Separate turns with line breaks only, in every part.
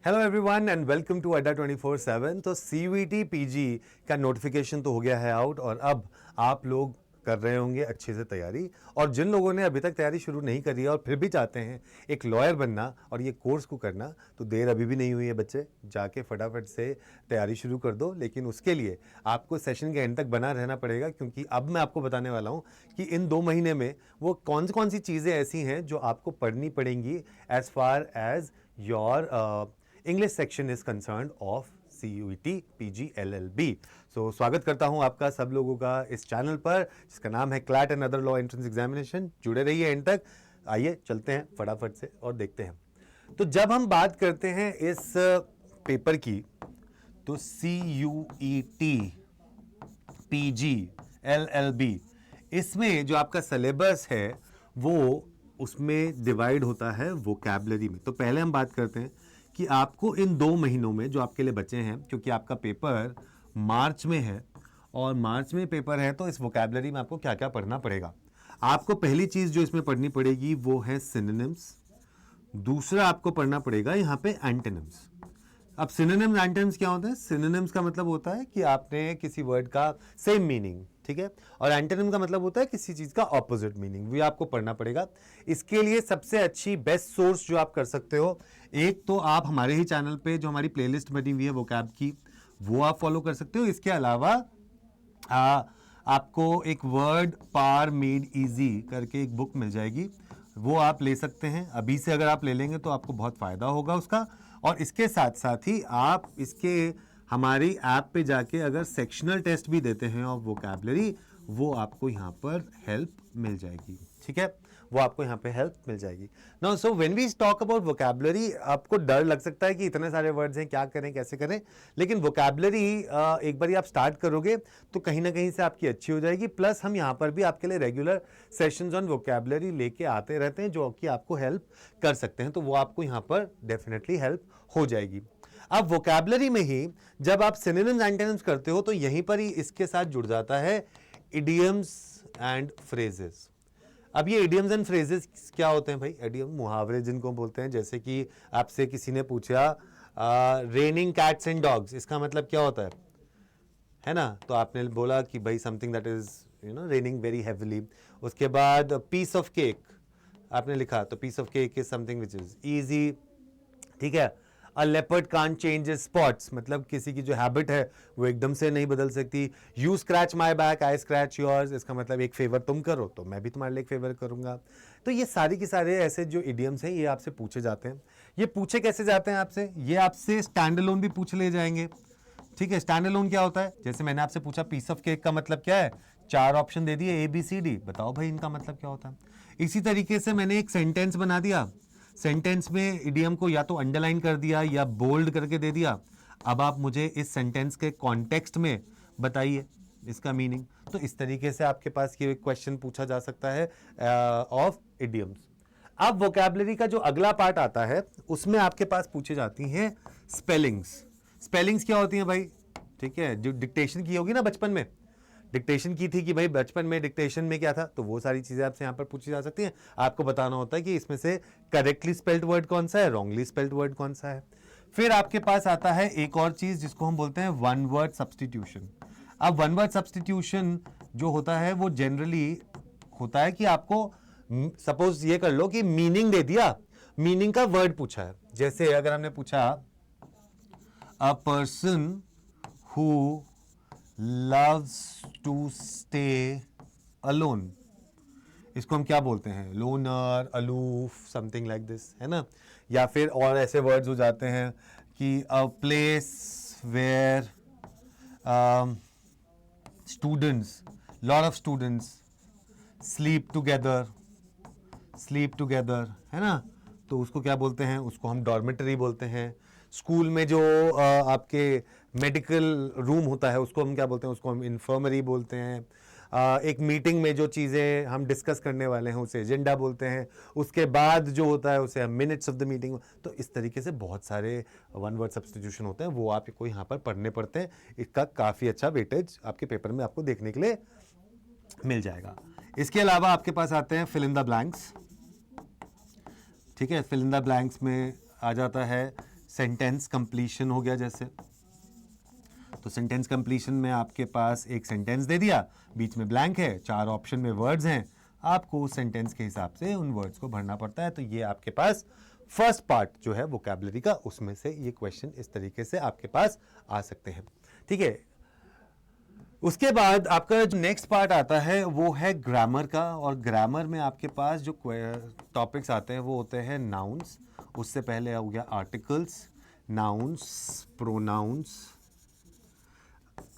Hello everyone and welcome to Adda 24/7। तो CVT PG का notification तो हो गया है आउट और अब आप लोग कर रहे होंगे अच्छे से तैयारी। और जिन लोगों ने अभी तक तैयारी शुरू नहीं करी है और फिर भी चाहते हैं एक लॉयर बनना और ये कोर्स को करना, तो देर अभी भी नहीं हुई है बच्चे, जाके फटाफट से तैयारी शुरू कर दो। लेकिन उसके लिए आपको सेशन के एंड तक बना रहना पड़ेगा, क्योंकि अब मैं आपको बताने वाला हूँ कि इन 2 महीने में वो कौन सी चीज़ें ऐसी हैं जो आपको पढ़नी पड़ेंगी as far as your English section is concern of CUET PG LLB। So स्वागत करता हूं आपका सब लोगों का इस चैनल पर जिसका नाम है CLAT and other law entrance examination. जुड़े रहिए एंड तक। आइए चलते हैं फटाफट से और देखते हैं। तो जब हम बात करते हैं इस पेपर की, तो CUET PG LLB, इसमें जो आपका सिलेबस है वो उसमें डिवाइड होता है वोकैबलरी में। तो पहले हम बात करते हैं कि आपको इन 2 महीनों में जो आपके लिए बचे हैं, क्योंकि आपका पेपर मार्च में है और मार्च में पेपर है, तो इस वोकैबलरी में आपको क्या क्या पढ़ना पड़ेगा। आपको पहली चीज जो इसमें पढ़नी पड़ेगी वो है सिनोनिम्स। दूसरा आपको पढ़ना पड़ेगा यहाँ पे एंटोनिम्स। अब सिनोनिम्स एंटोनिम्स क्या होते हैं? सिनोनिम्स का मतलब होता है कि आपने किसी वर्ड का सेम मीनिंग, ठीक है, और एंटोनिम का मतलब होता है किसी चीज का ऑपोजिट मीनिंग, वो आपको पढ़ना पड़ेगा। इसके लिए सबसे अच्छी बेस्ट सोर्स जो आप कर सकते हो, एक तो आप हमारे ही चैनल पे जो हमारी प्लेलिस्ट बनी हुई है वोकैब की, वो आप फॉलो कर सकते हो। इसके अलावा आपको एक वर्ड पार मेड इजी करके एक बुक मिल जाएगी, वो आप ले सकते हैं। अभी से अगर आप ले लेंगे तो आपको बहुत फायदा होगा उसका। और इसके साथ साथ ही आप इसके हमारी ऐप पे जाके अगर सेक्शनल टेस्ट भी देते हैं ऑफ वोकैबलरी, वो आपको यहाँ पर हेल्प मिल जाएगी, ठीक है, वो आपको यहाँ पे हेल्प मिल जाएगी। Now so when we talk about vocabulary, आपको डर लग सकता है कि इतने सारे वर्ड्स हैं, क्या करें कैसे करें, लेकिन वोकैबलरी एक बार आप स्टार्ट करोगे तो कहीं ना कहीं से आपकी अच्छी हो जाएगी। प्लस हम यहाँ पर भी आपके लिए रेगुलर सेशंस ऑन वोकैबलरी लेके आते रहते हैं जो कि आपको हेल्प कर सकते हैं, तो वो आपको यहाँ पर डेफिनेटली हेल्प हो जाएगी। अब वोकैबलरी में ही जब आप सिनोनिम्स एंटोनिम्स करते हो तो यहीं पर ही इसके साथ जुड़ जाता है इडियम्स एंड फ्रेजेस। अब ये इडियम्स एंड फ्रेजेस क्या होते हैं भाई? इडियम मुहावरे जिनको बोलते हैं, जैसे कि आपसे किसी ने पूछा रेनिंग कैट्स एंड डॉग्स, इसका मतलब क्या होता है ना? तो आपने बोला कि भाई something that is raining very heavily. उसके बाद पीस ऑफ केक आपने लिखा, तो piece of cake is something which is easy, ठीक है। A leopard can't change spots, मतलब किसी की जो हैबिट है वो एकदम से नहीं बदल सकती। You scratch my back I scratch yours, इसका मतलब एक फेवर तुम करो तो मैं भी तुम्हारे लिए एक फेवर करूंगा। तो ये सारी की सारे ऐसे जो इडियम्स हैं ये आपसे पूछे जाते हैं। ये पूछे कैसे जाते हैं आपसे? ये आपसे स्टैंड अलोन भी पूछ ले जाएंगे, ठीक है। स्टैंड अलोन क्या होता है? जैसे मैंने आपसे पूछा पीस ऑफ केक का मतलब क्या है, 4 ऑप्शन दे दिए ABCD, बताओ भाई इनका मतलब क्या होता है। इसी तरीके से मैंने एक सेंटेंस बना दिया, सेंटेंस में इडियम को या तो अंडरलाइन कर दिया या बोल्ड करके दे दिया। अब आप मुझे इस सेंटेंस के कॉन्टेक्स्ट में बताइए इसका मीनिंग। तो इस तरीके से आपके पास ये क्वेश्चन पूछा जा सकता है ऑफ इडियम्स। अब वोकैबलरी का जो अगला पार्ट आता है उसमें आपके पास पूछी जाती हैं स्पेलिंग्स। स्पेलिंग्स क्या होती हैं भाई? ठीक है, जो डिक्टेशन की होगी ना बचपन में, डिक्टेशन की थी कि भाई बचपन में डिक्टेशन में क्या था, तो वो सारी चीजें आपसे यहाँ पर पूछी जा सकती हैं। आपको बताना होता है कि इसमें से करेक्टली स्पेल्ड वर्ड कौन सा है, रॉन्गली स्पेल्ड वर्ड कौन सा है। फिर आपके पास आता है एक और चीज जिसको हम बोलते हैं वन वर्ड सब्सटीट्यूशन। अब वन वर्ड सब्सटीट्यूशन जो होता है वो जनरली होता है कि आपको सपोज ये कर लो कि मीनिंग दे दिया, मीनिंग का वर्ड पूछा है। जैसे अगर हमने पूछा a person who loves to stay alone, इसको हम क्या बोलते हैं? Loner, aloof, something like this, है ना। या फिर और ऐसे वर्ड्स हो जाते हैं कि a place where students, lot of students sleep together, sleep together, है ना, तो उसको क्या बोलते हैं? उसको हम डॉर्मेटरी बोलते हैं। स्कूल में जो आपके मेडिकल रूम होता है उसको हम क्या बोलते हैं? उसको हम इन्फर्मरी बोलते हैं। एक मीटिंग में जो चीज़ें हम डिस्कस करने वाले हैं उसे एजेंडा बोलते हैं। उसके बाद जो होता है उसे हम मिनट्स ऑफ द मीटिंग। तो इस तरीके से बहुत सारे वन वर्ड सब्स्टिट्यूशन होते हैं, वो आपको यहाँ पर पढ़ने पड़ते हैं। इसका काफ़ी अच्छा वेटेज आपके पेपर में आपको देखने के लिए मिल जाएगा। इसके अलावा आपके पास आते हैं फिल इन द ब्लैंक्स, ठीक है। फिल इन द ब्लैंक्स में आ जाता है सेंटेंस कंप्लीशन हो गया जैसे, तो सेंटेंस कंप्लीशन में आपके पास एक सेंटेंस दे दिया, बीच में ब्लैंक है, 4 ऑप्शन में वर्ड्स हैं, आपको उस सेंटेंस के हिसाब से उन वर्ड्स को भरना पड़ता है। तो ये आपके पास फर्स्ट पार्ट जो है वोकैबुलरी का, उसमें से ये क्वेश्चन इस तरीके से आपके पास आ सकते हैं। ठीक है, उसके बाद आपका जो नेक्स्ट पार्ट आता है वो है ग्रामर का, और ग्रामर में आपके पास जो टॉपिक्स आते हैं वो होते हैं नाउन्स, उससे पहले हो गया articles, nouns, pronouns,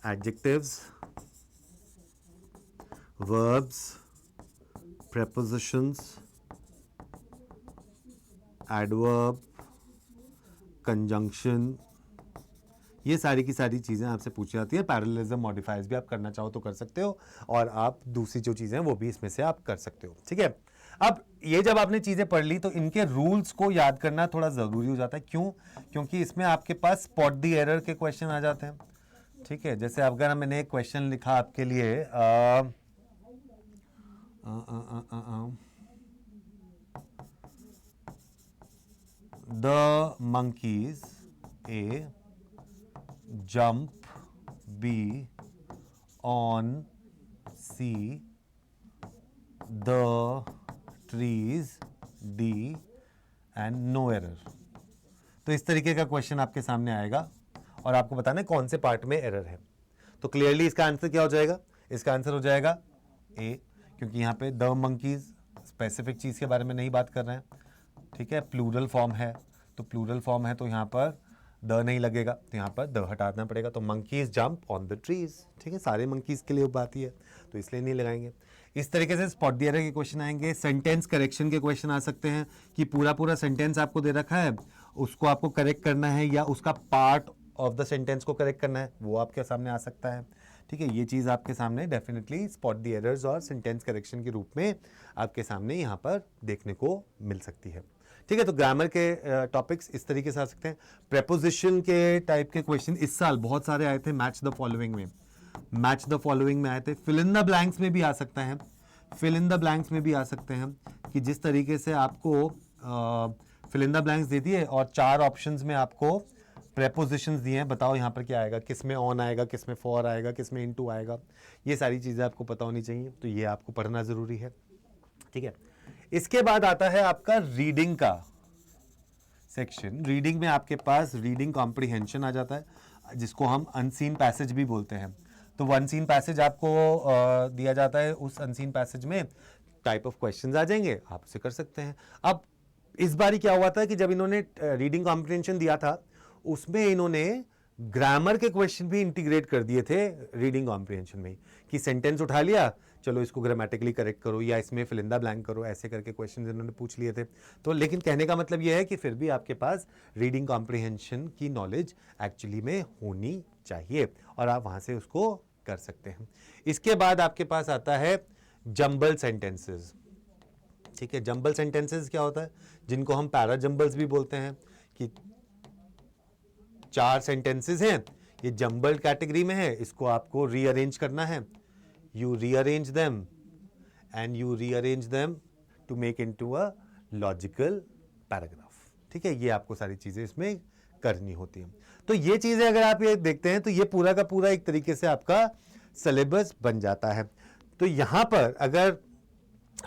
adjectives, verbs, prepositions, adverb, conjunction, ये सारी की सारी चीज़ें आपसे पूछी जाती है। पैरेललिज्म, मॉडिफायर्स भी आप करना चाहो तो कर सकते हो, और आप दूसरी जो चीज़ें हैं वो भी इसमें से आप कर सकते हो। ठीक है, अब ये जब आपने चीज़ें पढ़ ली तो इनके रूल्स को याद करना थोड़ा ज़रूरी हो जाता है। क्यों? क्योंकि इसमें आपके पास स्पॉट द एरर के क्वेश्चन आ जाते हैं। ठीक है, जैसे अगर मैंने एक क्वेश्चन लिखा आपके लिए the monkeys A jump B on C the trees D and no error। तो इस तरीके का क्वेश्चन आपके सामने आएगा और आपको बताना है कौन से पार्ट में एरर है। तो क्लियरली इसका आंसर क्या हो जाएगा? इसका आंसर हो जाएगा ए, क्योंकि यहाँ पे द मंकीज स्पेसिफिक चीज़ के बारे में नहीं बात कर रहे हैं। ठीक है, प्लूरल फॉर्म है, तो प्लूरल फॉर्म है तो यहाँ पर द नहीं लगेगा, तो यहाँ पर द हटाना पड़ेगा। तो monkeys jump on the trees, ठीक है, सारे मंकीज के लिए बात ही है तो इसलिए नहीं लगाएंगे। इस तरीके से स्पॉट द एरर के क्वेश्चन आएंगे। सेंटेंस करेक्शन के क्वेश्चन आ सकते हैं कि पूरा पूरा सेंटेंस आपको दे रखा है, उसको आपको करेक्ट करना है या उसका पार्ट ऑफ द सेंटेंस को करेक्ट करना है, वो आपके सामने आ सकता है। ठीक है, ये चीज़ आपके सामने डेफिनेटली स्पॉट द एरर्स और सेंटेंस करेक्शन के रूप में आपके सामने यहाँ पर देखने को मिल सकती है। ठीक है, तो ग्रामर के टॉपिक्स इस तरीके से आ सकते हैं। प्रेपोजिशन के टाइप के क्वेश्चन इस साल बहुत सारे आए थे। मैच द फॉलोइंग में, मैच द फॉलोइंग में आए थे। फिल इन द ब्लैंक्स में भी आ सकता है, फिल इन द ब्लैंक्स में भी आ सकते हैं कि जिस तरीके से आपको फिल इन द ब्लैंक्स दे दिए और 4 ऑप्शंस में आपको प्रेपोजिशंस दिए हैं, बताओ यहाँ पर क्या आएगा, किस में ऑन आएगा, किस में फॉर आएगा, किस में इनटू आएगा। ये सारी चीज़ें आपको पता होनी चाहिए, तो ये आपको पढ़ना ज़रूरी है। ठीक है, इसके बाद आता है आपका रीडिंग का सेक्शन। रीडिंग में आपके पास रीडिंग कॉम्प्रिहेंशन आ जाता है, जिसको हम अनसीन पैसेज भी बोलते हैं। तो वो अनसीन पैसेज आपको दिया जाता है, उस अनसीन पैसेज में टाइप ऑफ क्वेश्चंस आ जाएंगे, आप उसे कर सकते हैं। अब इस बारी क्या हुआ था कि जब इन्होंने रीडिंग कॉम्प्रिहेंशन दिया था, उसमें इन्होंने ग्रामर के क्वेश्चन भी इंटीग्रेट कर दिए थे रीडिंग कॉम्प्रिहेंशन में, कि सेंटेंस उठा लिया, चलो इसको ग्रामेटिकली करेक्ट करो या इसमें फिल इन द ब्लैंक करो, ऐसे करके क्वेश्चन इन्होंने पूछ लिए थे। तो लेकिन कहने का मतलब यह है कि फिर भी आपके पास रीडिंग कॉम्प्रिहेंशन की नॉलेज एक्चुअली में होनी चाहिए और आप वहां से उसको कर सकते हैं। इसके बाद आपके पास आता है जंबल सेंटेंसेस। ठीक है, जंबल सेंटेंसेस क्या होता है, जिनको हम पैरा जंबल्स भी बोलते हैं, कि 4 सेंटेंसेस हैं, ये जंबल कैटेगरी में है, इसको आपको रीअरेंज करना है। You rearrange them and you rearrange them to make into a logical paragraph। ठीक है, ये आपको सारी चीजें इसमें करनी होती हैं। तो ये चीजें अगर आप ये देखते हैं तो ये पूरा का पूरा एक तरीके से आपका सिलेबस बन जाता है। तो यहां पर अगर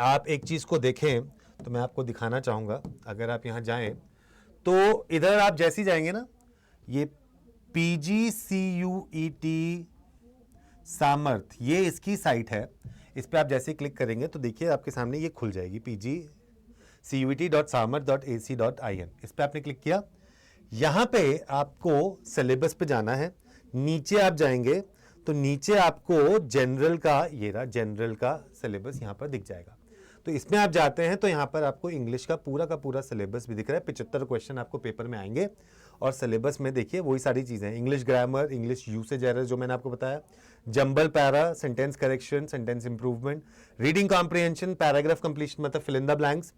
आप एक चीज को देखें तो मैं आपको दिखाना चाहूंगा, अगर आप यहां जाएं तो इधर आप जैसे ही जाएंगे ना, ये PGCUET सामर्थ, ये इसकी साइट है, इस पे आप जैसे क्लिक करेंगे तो देखिए आपके सामने ये खुल जाएगी, pgcut.samarth.ac.in। इस पे आपने क्लिक किया, यहां पे आपको सिलेबस पे जाना है। नीचे आप जाएंगे तो नीचे आपको जनरल का, ये रहा जनरल का सिलेबस यहां पर दिख जाएगा। तो इसमें आप जाते हैं तो यहां पर आपको इंग्लिश का पूरा सिलेबस भी दिख रहा है। 75 क्वेश्चन आपको पेपर में आएंगे और सिलेबस में देखिए वही सारी चीजें, English grammar, English usage error जो मैंने आपको बताया, jumble para, sentence correction, sentence improvement, reading comprehension, paragraph completion मतलब fill in the blanks,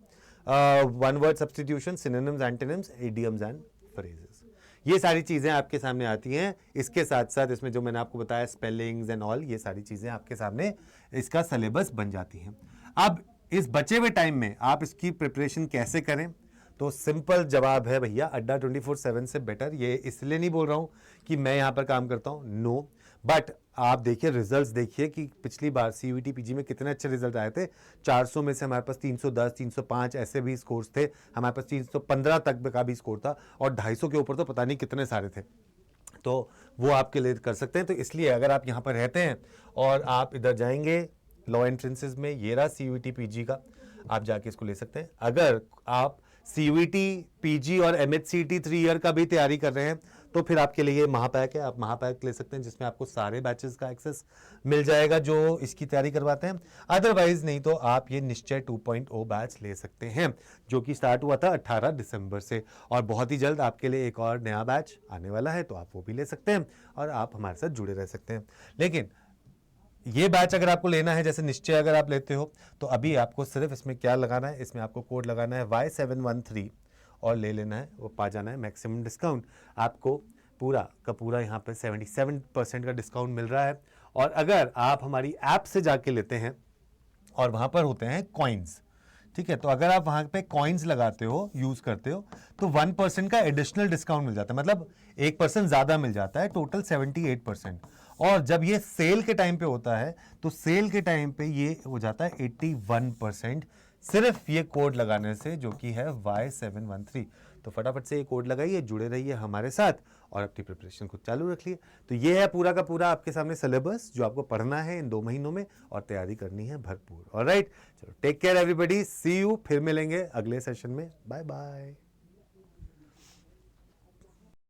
one word substitution, synonyms, antonyms, idioms and phrases, ये सारी चीजें आपके सामने आती हैं। इसके साथ साथ इसमें जो मैंने आपको बताया स्पेलिंग्स एंड ऑल, ये सारी चीजें आपके सामने इसका सिलेबस बन जाती हैं। अब इस बचे हुए टाइम में आप इसकी प्रिपरेशन कैसे करें, तो सिंपल जवाब है भैया, अड्डा 24/7 से बेटर। ये इसलिए नहीं बोल रहा हूं कि मैं यहां पर काम करता हूं, नो, बट आप देखिए रिजल्ट्स देखिए कि पिछली बार सीयूईटी पीजी में कितने अच्छे रिजल्ट आए थे। 400 में से हमारे पास 310, 305 ऐसे भी स्कोर्स थे, हमारे पास 315 तक का भी स्कोर था, और 250 के ऊपर तो पता नहीं कितने सारे थे। तो वो आपके लिए कर सकते हैं। तो इसलिए अगर आप यहाँ पर रहते हैं और आप इधर जाएंगे लॉ एंट्रेंसेज में, ये रहा सीयूईटी पीजी का, आप जाके इसको ले सकते हैं। अगर आप सीयूईटी पीजी और एमएचसीटी 3 ईयर का भी तैयारी कर रहे हैं तो फिर आपके लिए महापैक है, आप महापैक ले सकते हैं, जिसमें आपको सारे बैचेस का एक्सेस मिल जाएगा जो इसकी तैयारी करवाते हैं। अदरवाइज नहीं तो आप ये निश्चय 2.0 बैच ले सकते हैं, जो कि स्टार्ट हुआ था 18 दिसंबर से, और बहुत ही जल्द आपके लिए एक और नया बैच आने वाला है, तो आप वो भी ले सकते हैं और आप हमारे साथ जुड़े रह सकते हैं। लेकिन ये बैच अगर आपको लेना है, जैसे निश्चय अगर आप लेते हो, तो अभी आपको सिर्फ इसमें क्या लगाना है, इसमें आपको कोड लगाना है Y713 और ले लेना है, वो पा जाना है मैक्सिमम डिस्काउंट। आपको पूरा का पूरा यहाँ पे 77% का डिस्काउंट मिल रहा है। और अगर आप हमारी ऐप से जाके लेते हैं और वहाँ पर होते हैं कॉइन्स, ठीक है, तो अगर आप वहाँ पे कॉइन्स लगाते हो, यूज़ करते हो, तो 1% का एडिशनल डिस्काउंट मिल जाता है, मतलब 1% ज़्यादा मिल जाता है, टोटल 78%। और जब ये सेल के टाइम पे होता है तो सेल के टाइम पे ये हो जाता है 81%, सिर्फ ये कोड लगाने से, जो कि है Y713। तो फटाफट से ये कोड लगाइए, जुड़े रहिए हमारे साथ और अपनी प्रिपरेशन को चालू रखिए। तो ये है पूरा का पूरा आपके सामने सिलेबस जो आपको पढ़ना है इन 2 महीनों में और तैयारी करनी है भरपूर। ऑलराइट, चलो take care everybody, see you, फिर मिलेंगे अगले सेशन में, बाय बाय।